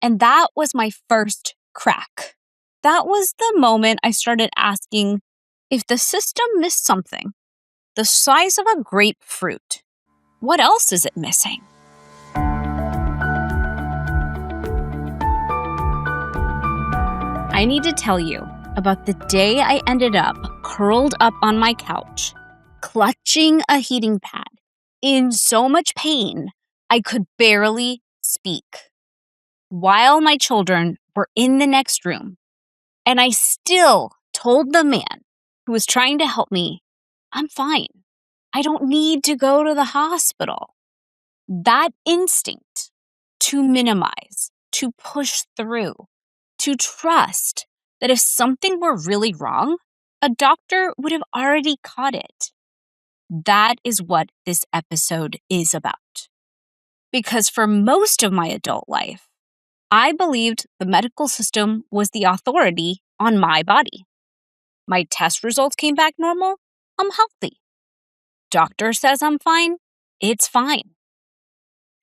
And that was my first crack. That was the moment I started asking, if the system missed something the size of a grapefruit, what else is it missing? I need to tell you about the day I ended up curled up on my couch, clutching a heating pad, in so much pain I could barely speak, while my children were in the next room. And I still told the man who was trying to help me, I'm fine. I don't need to go to the hospital. That instinct to minimize, to push through, to trust that if something were really wrong, a doctor would have already caught it. That is what this episode is about. Because for most of my adult life, I believed the medical system was the authority on my body. My test results came back normal, I'm healthy. Doctor says I'm fine, it's fine.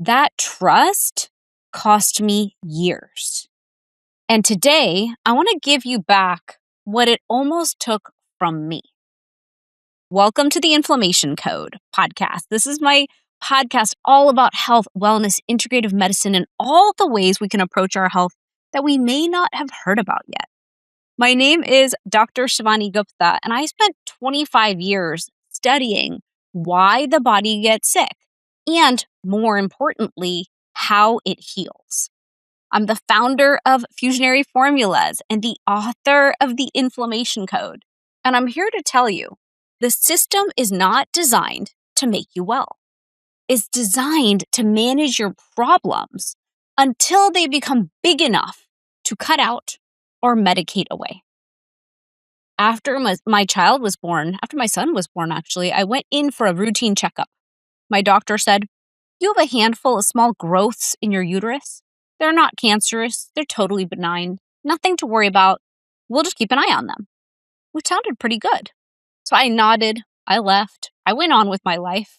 That trust cost me years. And today, I want to give you back what it almost took from me. Welcome to the Inflammation Code podcast. This is my podcast all about health, wellness, integrative medicine, and all the ways we can approach our health that we may not have heard about yet. My name is Dr. Shivank Bhatia, and I spent 25 years studying why the body gets sick and, more importantly, how it heals. I'm the founder of Fusionary Formulas and the author of the Inflammation Code, and I'm here to tell you, the system is not designed to make you well. It's designed to manage your problems until they become big enough to cut out or medicate away. After my child was born, after my son was born, actually, I went in for a routine checkup. My doctor said, you have a handful of small growths in your uterus. They're not cancerous. They're totally benign. Nothing to worry about. We'll just keep an eye on them. Which sounded pretty good. So I nodded. I left. I went on with my life.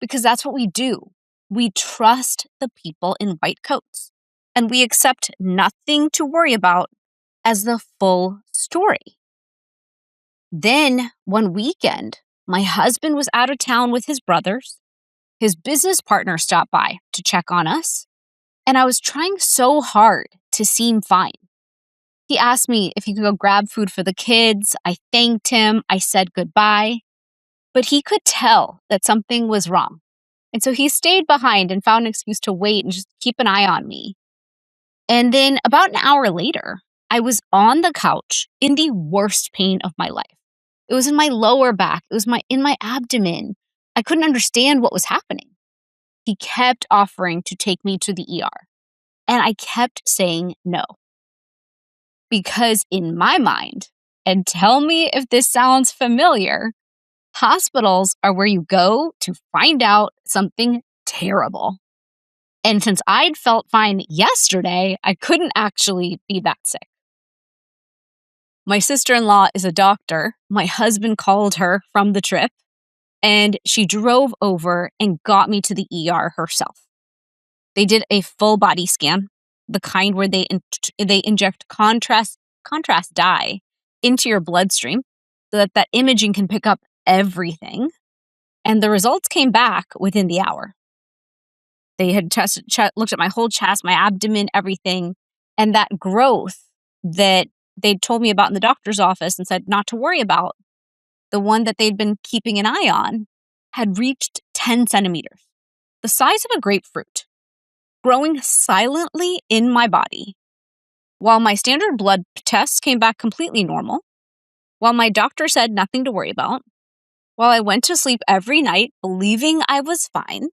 Because that's what we do. We trust the people in white coats. And we accept nothing to worry about as the full story. Then, one weekend, my husband was out of town with his brothers. His business partner stopped by to check on us. And I was trying so hard to seem fine. He asked me if he could go grab food for the kids. I thanked him. I said goodbye. But he could tell that something was wrong. And so he stayed behind and found an excuse to wait and just keep an eye on me. And then about an hour later, I was on the couch in the worst pain of my life. It was in my lower back. It was in my abdomen. I couldn't understand what was happening. He kept offering to take me to the ER. And I kept saying no. Because in my mind, and tell me if this sounds familiar, hospitals are where you go to find out something terrible. And since I'd felt fine yesterday, I couldn't actually be that sick. My sister-in-law is a doctor. My husband called her from the trip, and she drove over and got me to the ER herself. They did a full body scan, the kind where they inject contrast dye into your bloodstream so that imaging can pick up everything. And the results came back within the hour. They had looked at my whole chest, my abdomen, everything. And that growth that they told me about in the doctor's office and said not to worry about, the one that they'd been keeping an eye on, had reached 10 centimeters, the size of a grapefruit, growing silently in my body. While my standard blood tests came back completely normal, while my doctor said nothing to worry about, while I went to sleep every night believing I was fine.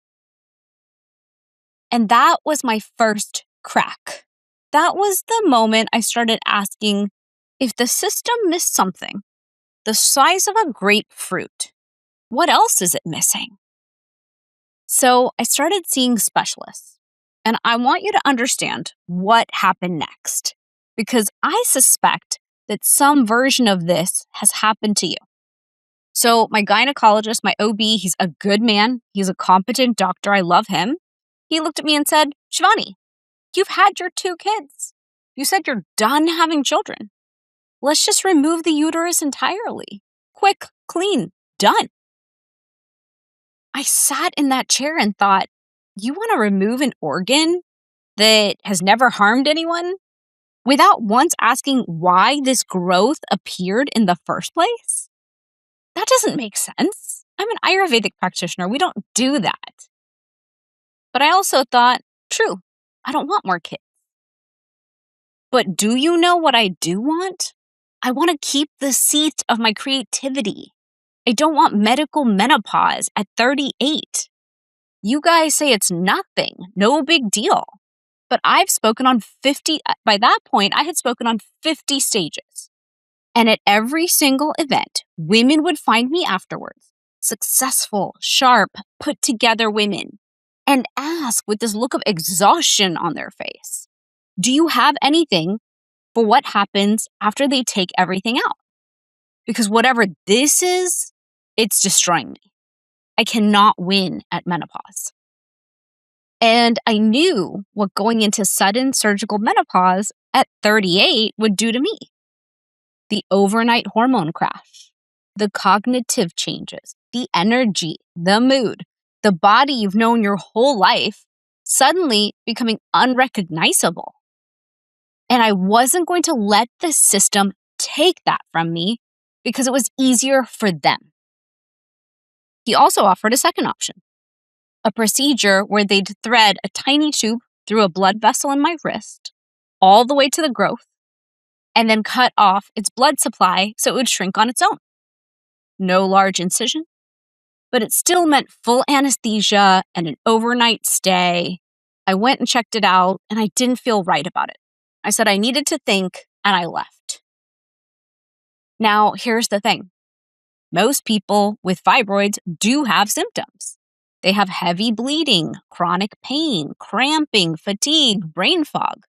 And that was my first crack. That was the moment I started asking, if the system missed something the size of a grapefruit, what else is it missing? So I started seeing specialists. And I want you to understand what happened next, because I suspect that some version of this has happened to you. So my gynecologist, my OB, he's a good man. He's a competent doctor. I love him. He looked at me and said, Shivani, You've had your 2 kids. You said you're done having children. Let's just remove the uterus entirely. Quick, clean, done. I sat in that chair and thought, you want to remove an organ that has never harmed anyone without once asking why this growth appeared in the first place? That doesn't make sense. I'm an Ayurvedic practitioner. We don't do that. But I also thought, true, I don't want more kids. But do you know what I do want? I want to keep the seat of my creativity. I don't want medical menopause at 38. You guys say it's nothing, no big deal. But I've spoken on 50, by that point, I had spoken on 50 stages. And at every single event, women would find me afterwards, successful, sharp, put together women, and ask with this look of exhaustion on their face, do you have anything for what happens after they take everything out? Because whatever this is, it's destroying me. I cannot win at menopause. And I knew what going into sudden surgical menopause at 38 would do to me. The overnight hormone crash, the cognitive changes, the energy, the mood, the body you've known your whole life suddenly becoming unrecognizable. And I wasn't going to let the system take that from me because it was easier for them. He also offered a second option, a procedure where they'd thread a tiny tube through a blood vessel in my wrist, all the way to the growth, and then cut off its blood supply so it would shrink on its own. No large incision, but it still meant full anesthesia and an overnight stay. I went and checked it out, and I didn't feel right about it. I said I needed to think, and I left. Now, here's the thing. Most people with fibroids do have symptoms. They have heavy bleeding, chronic pain, cramping, fatigue, brain fog.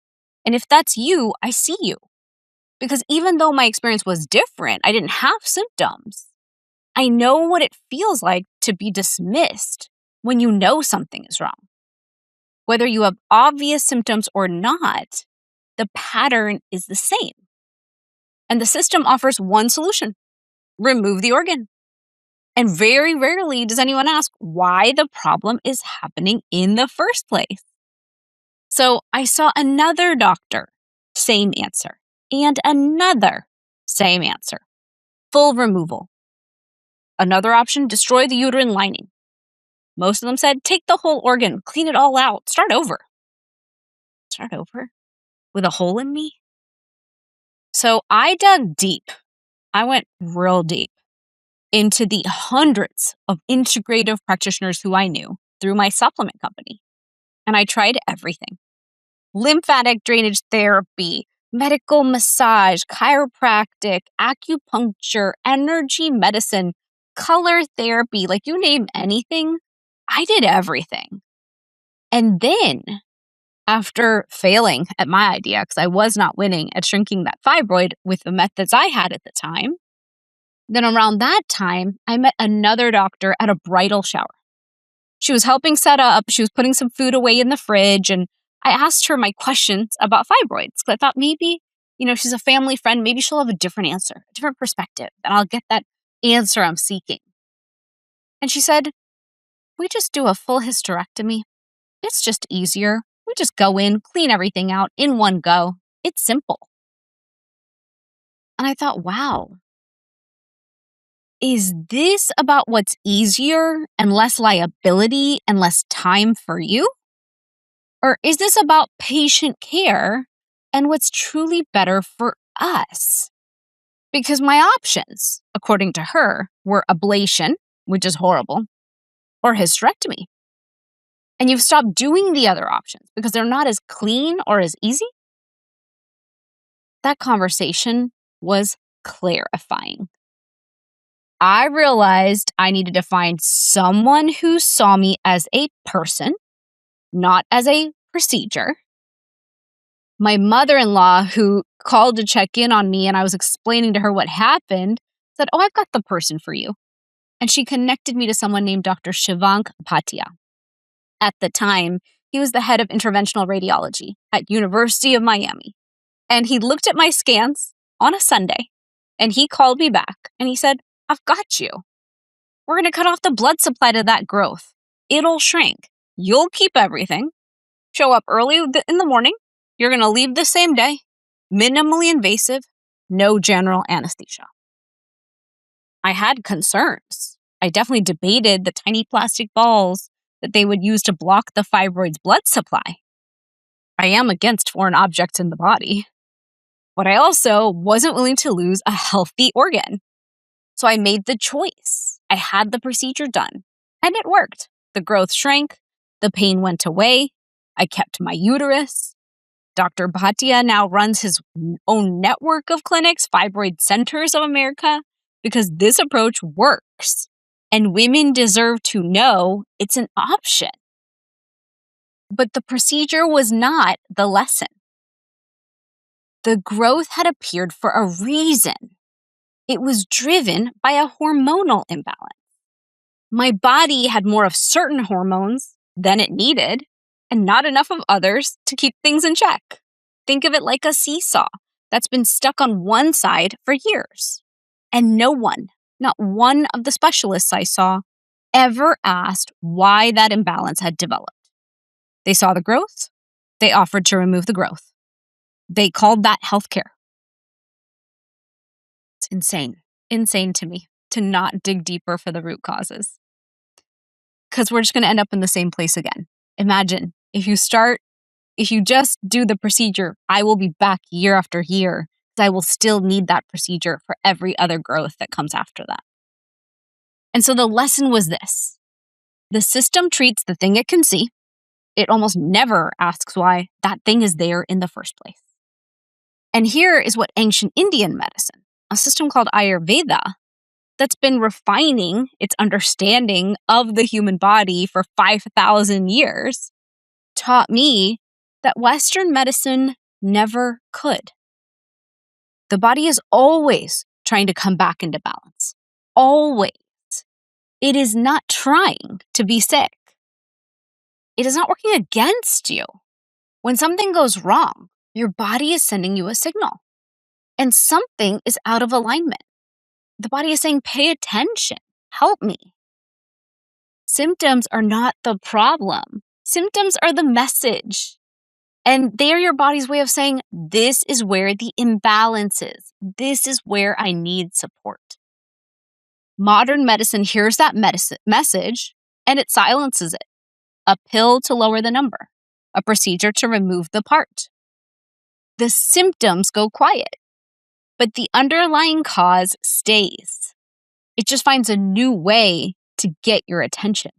And if that's you, I see you. Because even though my experience was different, I didn't have symptoms. I know what it feels like to be dismissed when you know something is wrong. Whether you have obvious symptoms or not, the pattern is the same. And the system offers one solution: remove the organ. And very rarely does anyone ask why the problem is happening in the first place. So I saw another doctor, same answer, and another, same answer, full removal. Another option, destroy the uterine lining. Most of them said, take the whole organ, clean it all out, start over. Start over? With a hole in me? So I dug deep. I went real deep into the hundreds of integrative practitioners who I knew through my supplement company. And I tried everything. Lymphatic drainage therapy, medical massage, chiropractic, acupuncture, energy medicine, color therapy, like you name anything, I did everything. And then, after failing at my idea, because I was not winning at shrinking that fibroid with the methods I had at the time, then around that time, I met another doctor at a bridal shower. She was helping set up, she was putting some food away in the fridge, and I asked her my questions about fibroids. Because I thought maybe, she's a family friend, maybe she'll have a different answer, a different perspective, and I'll get that answer I'm seeking. And she said, we just do a full hysterectomy. It's just easier. We just go in, clean everything out in one go. It's simple. And I thought, wow. Is this about what's easier and less liability and less time for you? Or is this about patient care and what's truly better for us? Because my options, according to her, were ablation, which is horrible, or hysterectomy. And you've stopped doing the other options because they're not as clean or as easy? That conversation was clarifying. I realized I needed to find someone who saw me as a person, not as a procedure. My mother-in-law, who called to check in on me and I was explaining to her what happened, said, oh, I've got the person for you. And she connected me to someone named Dr. Shivank Bhatia. At the time, He was the head of interventional radiology at University of Miami. And he looked at my scans on a Sunday, and he called me back and he said, I've got you. We're going to cut off the blood supply to that growth. It'll shrink. You'll keep everything. Show up early in the morning. You're going to leave the same day. Minimally invasive. No general anesthesia. I had concerns. I definitely debated the tiny plastic balls that they would use to block the fibroid's blood supply. I am against foreign objects in the body. But I also wasn't willing to lose a healthy organ. So I made the choice. I had the procedure done, and it worked. The growth shrank. The pain went away. I kept my uterus. Dr. Bhatia now runs his own network of clinics, Fibroid Centers of America, because this approach works. And women deserve to know it's an option. But the procedure was not the lesson. The growth had appeared for a reason. It was driven by a hormonal imbalance. My body had more of certain hormones than it needed, and not enough of others to keep things in check. Think of it like a seesaw that's been stuck on one side for years. And no one, not one of the specialists I saw, ever asked why that imbalance had developed. They saw the growth. They offered to remove the growth. They called that healthcare. It's insane to me to not dig deeper for the root causes. Because we're just going to end up in the same place again. Imagine if you just do the procedure, I will be back year after year because I will still need that procedure for every other growth that comes after that. And so the lesson was this. The system treats the thing it can see. It almost never asks why that thing is there in the first place. And here is what ancient Indian medicine, a system called Ayurveda, that's been refining its understanding of the human body for 5,000 years, taught me that Western medicine never could. The body is always trying to come back into balance. Always. It is not trying to be sick. It is not working against you. When something goes wrong, your body is sending you a signal. And something is out of alignment. The body is saying, pay attention. Help me. Symptoms are not the problem. Symptoms are the message. And they are your body's way of saying, this is where the imbalance is. This is where I need support. Modern medicine hears that message and it silences it. A pill to lower the number. A procedure to remove the part. The symptoms go quiet, but the underlying cause stays. It just finds a new way to get your attention.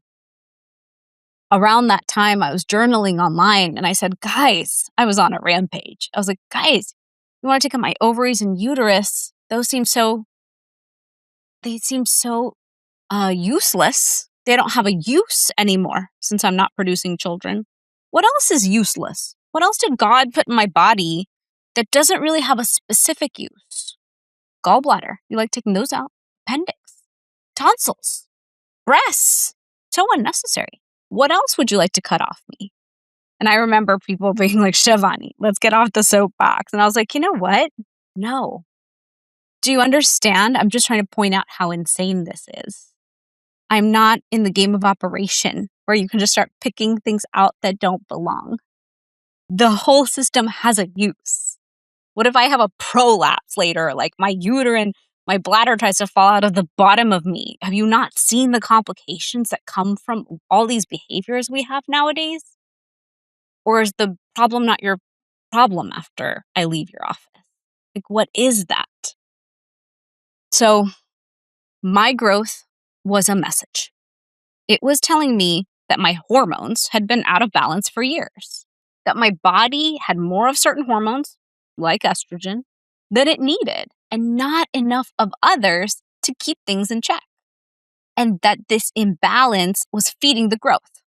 Around that time, I was journaling online and I said, guys, I was on a rampage. I was like, guys, you want to take out my ovaries and uterus? Those seem so useless. They don't have a use anymore since I'm not producing children. What else is useless? What else did God put in my body that doesn't really have a specific use? Gallbladder. You like taking those out? Appendix. Tonsils. Breasts. So unnecessary. What else would you like to cut off me? And I remember people being like, Shivani, let's get off the soapbox. And I was like, you know what? No. Do you understand? I'm just trying to point out how insane this is. I'm not in the game of operation where you can just start picking things out that don't belong. The whole system has a use. What if I have a prolapse later, like my uterine, my bladder tries to fall out of the bottom of me? Have you not seen the complications that come from all these behaviors we have nowadays? Or is the problem not your problem after I leave your office? Like, what is that? So my growth was a message. It was telling me that my hormones had been out of balance for years, that my body had more of certain hormones, like estrogen, than it needed, and not enough of others to keep things in check, and that this imbalance was feeding the growth.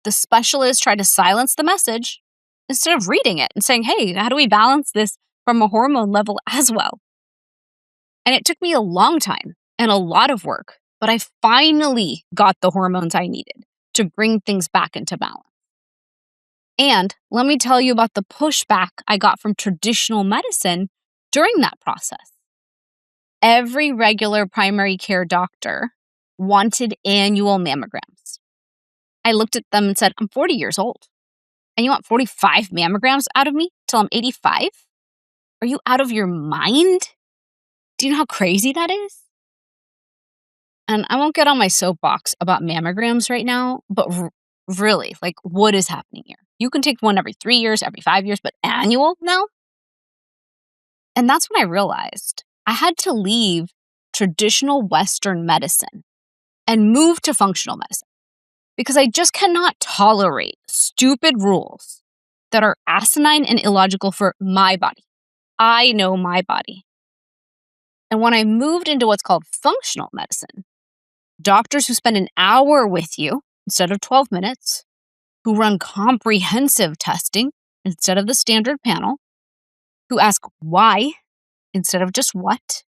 The specialist tried to silence the message instead of reading it and saying, hey, how do we balance this from a hormone level as well? And it took me a long time and a lot of work, but I finally got the hormones I needed to bring things back into balance. And let me tell you about the pushback I got from traditional medicine during that process. Every regular primary care doctor wanted annual mammograms. I looked at them and said, I'm 40 years old, and you want 45 mammograms out of me till I'm 85? Are you out of your mind? Do you know how crazy that is? And I won't get on my soapbox about mammograms right now, but really, like, what is happening here? You can take one every 3 years, every 5 years, but annual now? And that's when I realized I had to leave traditional Western medicine and move to functional medicine because I just cannot tolerate stupid rules that are asinine and illogical for my body. I know my body. And when I moved into what's called functional medicine, doctors who spend an hour with you instead of 12 minutes, who run comprehensive testing instead of the standard panel, who ask why instead of just what,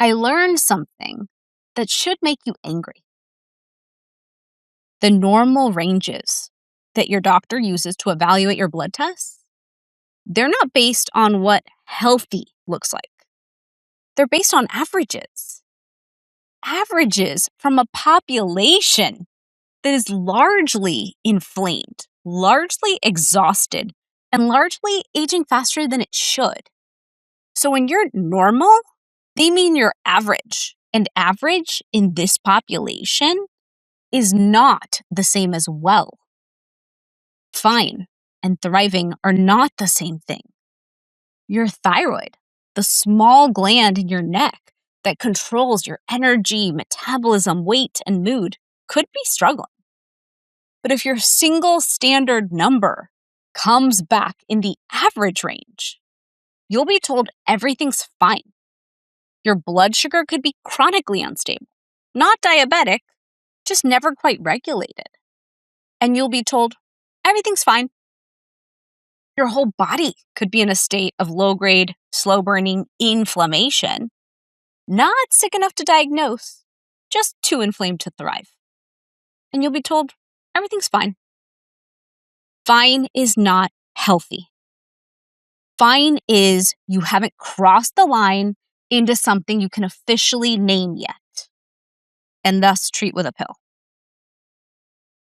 I learned something that should make you angry. The normal ranges that your doctor uses to evaluate your blood tests, they're not based on what healthy looks like. They're based on averages. Averages from a population that is largely inflamed, largely exhausted, and largely aging faster than it should. So when you're normal, they mean you're average. And average in this population is not the same as well. Fine and thriving are not the same thing. Your thyroid, the small gland in your neck that controls your energy, metabolism, weight, and mood, could be struggling. But if your single standard number comes back in the average range, you'll be told everything's fine. Your blood sugar could be chronically unstable, not diabetic, just never quite regulated. And you'll be told everything's fine. Your whole body could be in a state of low-grade, slow-burning inflammation, not sick enough to diagnose, just too inflamed to thrive. And you'll be told everything's fine. Fine is not healthy. Fine is you haven't crossed the line into something you can officially name yet, and thus treat with a pill.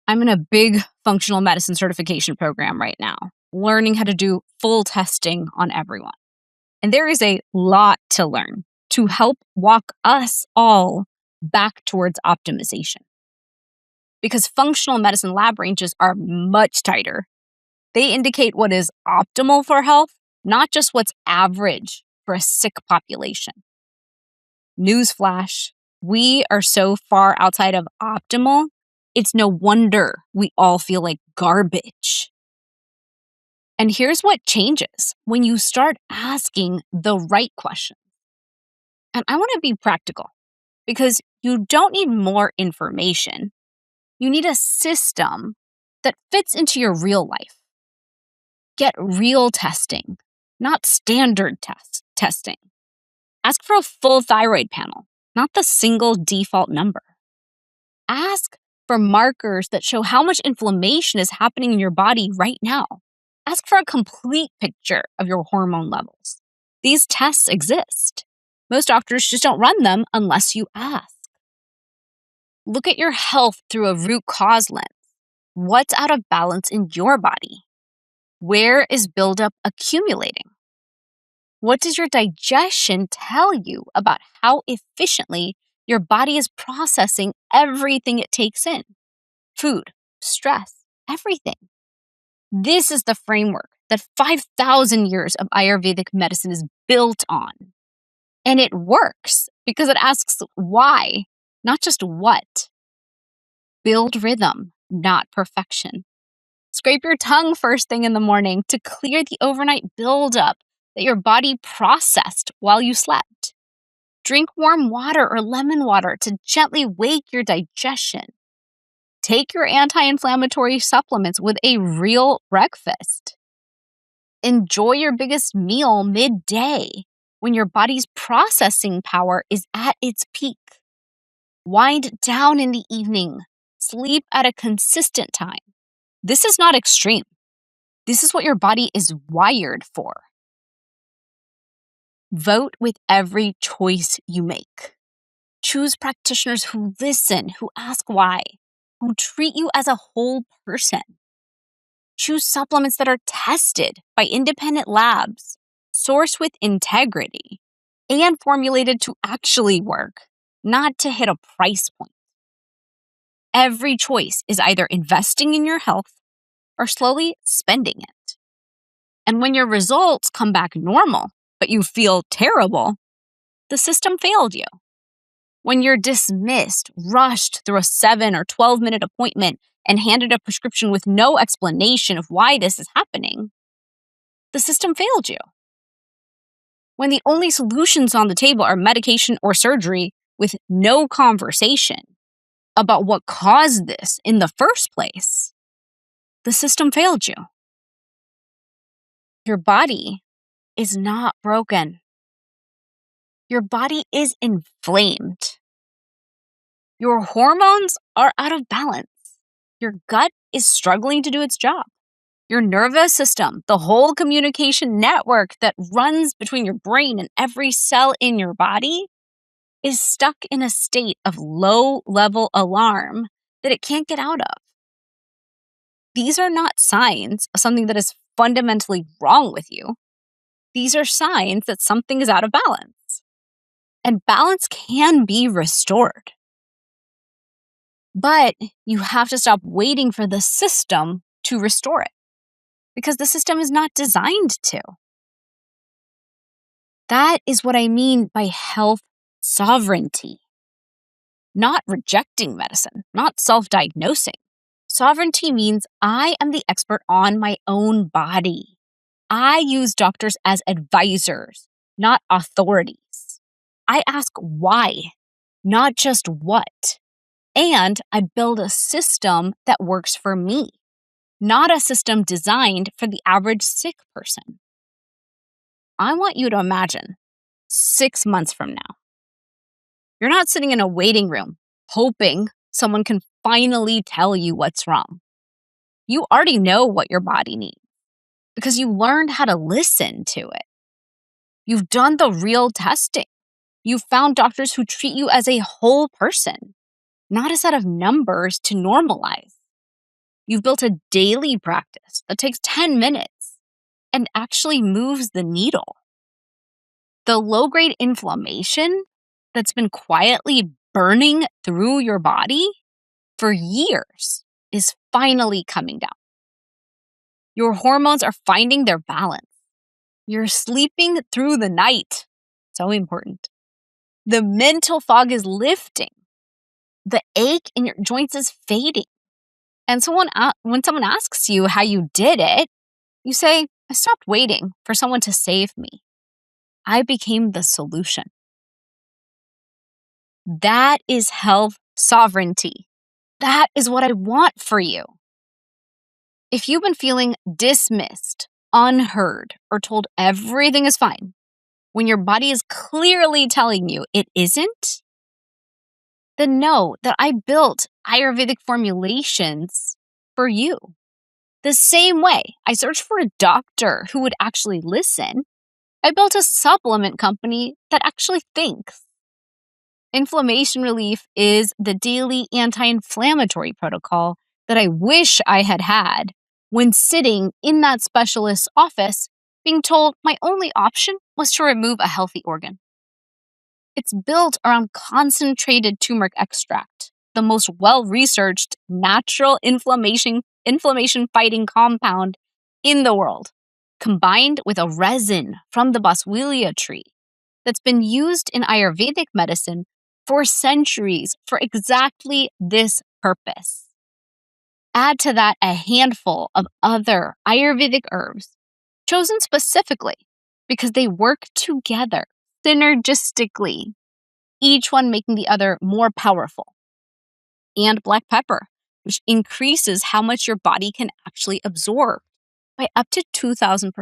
I'm in a big functional medicine certification program right now, learning how to do full testing on everyone. And there is a lot to learn to help walk us all back towards optimization. Because functional medicine lab ranges are much tighter. They indicate what is optimal for health, not just what's average for a sick population. Newsflash, we are so far outside of optimal, it's no wonder we all feel like garbage. And here's what changes when you start asking the right questions. And I want to be practical because you don't need more information. You need a system that fits into your real life. Get real testing, not standard testing. Ask for a full thyroid panel, not the single default number. Ask for markers that show how much inflammation is happening in your body right now. Ask for a complete picture of your hormone levels. These tests exist. Most doctors just don't run them unless you ask. Look at your health through a root cause lens. What's out of balance in your body? Where is buildup accumulating? What does your digestion tell you about how efficiently your body is processing everything it takes in? Food, stress, everything. This is the framework that 5,000 years of Ayurvedic medicine is built on. And it works because it asks why, not just what. Build rhythm, not perfection. Scrape your tongue first thing in the morning to clear the overnight buildup that your body processed while you slept. Drink warm water or lemon water to gently wake your digestion. Take your anti-inflammatory supplements with a real breakfast. Enjoy your biggest meal midday when your body's processing power is at its peak. Wind down in the evening. Sleep at a consistent time. This is not extreme. This is what your body is wired for. Vote with every choice you make. Choose practitioners who listen, who ask why, who treat you as a whole person. Choose supplements that are tested by independent labs, sourced with integrity, and formulated to actually work, not to hit a price point. Every choice is either investing in your health or slowly spending it. And when your results come back normal, but you feel terrible, the system failed you. When you're dismissed, rushed through a 7 or 12-minute appointment, and handed a prescription with no explanation of why this is happening, the system failed you. When the only solutions on the table are medication or surgery with no conversation about what caused this in the first place, the system failed you. Your body is not broken. Your body is inflamed. Your hormones are out of balance. Your gut is struggling to do its job. Your nervous system, the whole communication network that runs between your brain and every cell in your body, is stuck in a state of low-level alarm that it can't get out of. These are not signs of something that is fundamentally wrong with you. These are signs that something is out of balance. And balance can be restored. But you have to stop waiting for the system to restore it, because the system is not designed to. That is what I mean by health sovereignty. Not rejecting medicine, not self-diagnosing. Sovereignty means I am the expert on my own body. I use doctors as advisors, not authorities. I ask why, not just what. And I build a system that works for me, not a system designed for the average sick person. I want you to imagine 6 months from now. You're not sitting in a waiting room hoping someone can finally tell you what's wrong. You already know what your body needs because you learned how to listen to it. You've done the real testing. You've found doctors who treat you as a whole person, not a set of numbers to normalize. You've built a daily practice that takes 10 minutes and actually moves the needle. The low-grade inflammation that's been quietly burning through your body for years is finally coming down. Your hormones are finding their balance. You're sleeping through the night. So important. The mental fog is lifting. The ache in your joints is fading. And so when someone asks you how you did it, you say, I stopped waiting for someone to save me. I became the solution. That is health sovereignty. That is what I want for you. If you've been feeling dismissed, unheard, or told everything is fine, when your body is clearly telling you it isn't, then know that I built Ayurvedic formulations for you. The same way I searched for a doctor who would actually listen, I built a supplement company that actually thinks. Inflammation relief is the daily anti-inflammatory protocol that I wish I had had when sitting in that specialist's office being told my only option was to remove a healthy organ. It's built around concentrated turmeric extract, the most well-researched natural inflammation-fighting compound in the world, combined with a resin from the boswellia tree that's been used in Ayurvedic medicine for centuries for exactly this purpose. Add to that a handful of other Ayurvedic herbs chosen specifically because they work together synergistically, each one making the other more powerful. And black pepper, which increases how much your body can actually absorb by up to 2,000%.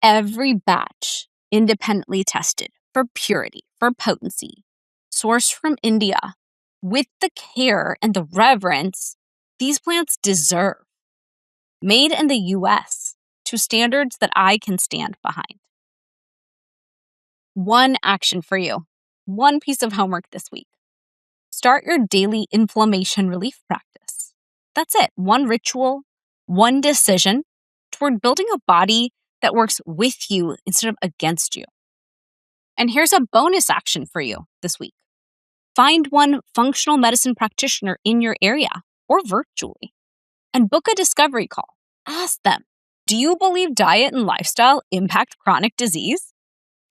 Every batch independently tested for purity, for potency, sourced from India, with the care and the reverence these plants deserve. made in the US to standards that I can stand behind. One action for you, one piece of homework this week. Start your daily inflammation relief practice. That's it. One ritual, one decision toward building a body that works with you instead of against you. And here's a bonus action for you this week. Find one functional medicine practitioner in your area or virtually and book a discovery call. Ask them, do you believe diet and lifestyle impact chronic disease?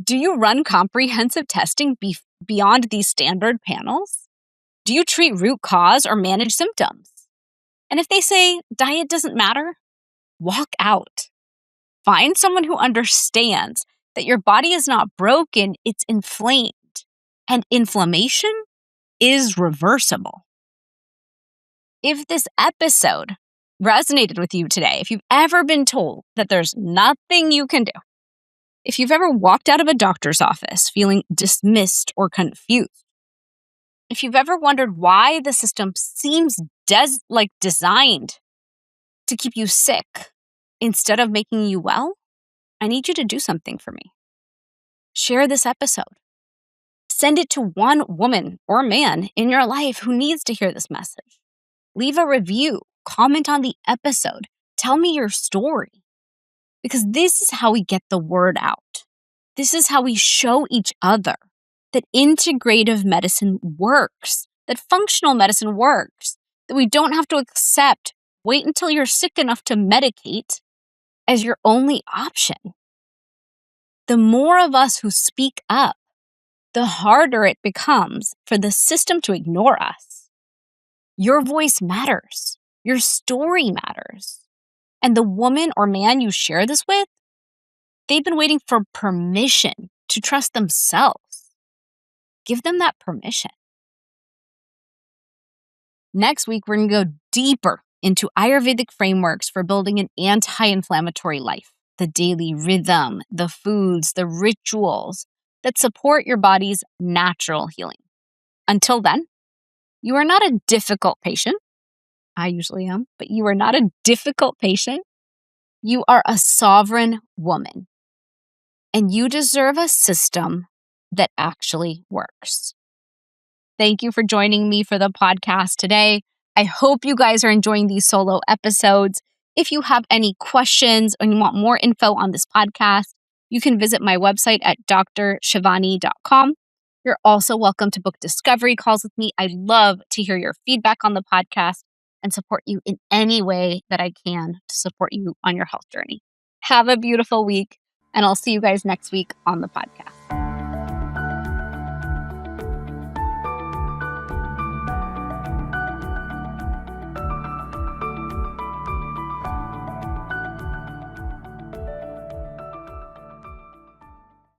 Do you run comprehensive testing beyond these standard panels? Do you treat root cause or manage symptoms? And if they say diet doesn't matter, walk out. Find someone who understands that your body is not broken, it's inflamed. And inflammation is reversible. If this episode resonated with you today, if you've ever been told that there's nothing you can do, if you've ever walked out of a doctor's office feeling dismissed or confused, if you've ever wondered why the system seems designed to keep you sick instead of making you well, I need you to do something for me. Share this episode. Send it to one woman or man in your life who needs to hear this message. Leave a review, comment on the episode, tell me your story. Because this is how we get the word out. This is how we show each other that integrative medicine works, that functional medicine works, that we don't have to wait until you're sick enough to medicate as your only option. The more of us who speak up, the harder it becomes for the system to ignore us. Your voice matters. Your story matters. And the woman or man you share this with, they've been waiting for permission to trust themselves. Give them that permission. Next week, we're going to go deeper into Ayurvedic frameworks for building an anti-inflammatory life, the daily rhythm, the foods, the rituals that support your body's natural healing. Until then, you are not a difficult patient. I usually am, but you are not a difficult patient. You are a sovereign woman, and you deserve a system that actually works. Thank you for joining me for the podcast today. I hope you guys are enjoying these solo episodes. If you have any questions or you want more info on this podcast, you can visit my website at drshivani.com. You're also welcome to book discovery calls with me. I'd love to hear your feedback on the podcast and support you in any way that I can to support you on your health journey. Have a beautiful week, and I'll see you guys next week on the podcast.